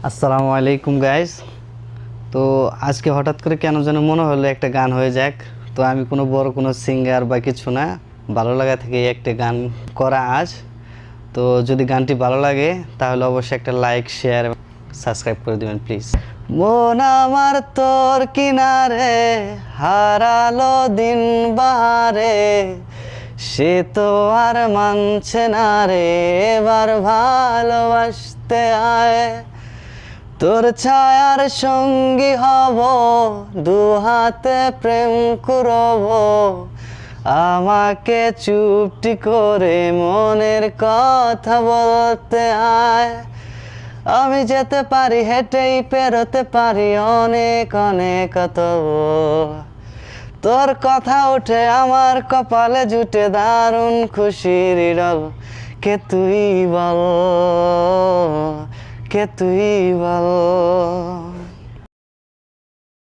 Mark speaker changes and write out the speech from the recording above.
Speaker 1: আসসালামু আলাইকুম গাইস। তো আজকে হঠাৎ করে কেন যেন মনে হলো একটা গান হয়ে যাক। তো আমি কোনো বড় কোনো সিঙ্গার বা কিছু না, ভালো লাগা থেকে একটা গান করা আজ। তো যদি গানটি ভালো লাগে তাহলে অবশ্যই একটা লাইক শেয়ার সাবস্ক্রাইব করে দিবেন প্লিজ। মন আমার তোর কিনারে হারালো দিন বাহারে, সে তো আর মানছে না রে, এবার ভালোবাসতে আয়। তোর ছায়ার সঙ্গী হব, দু হাতে প্রেম করব, আমাকে চুপটি করে মনের কথা বলতে আয়। আমি যেতে পারি হেঁটেই পেরোতে পারি অনেক অনেক তবু তোর কথা উঠে আমার কপালে জুটে দারুণ খুশির রব। কে তুই বল, কে তুই বল।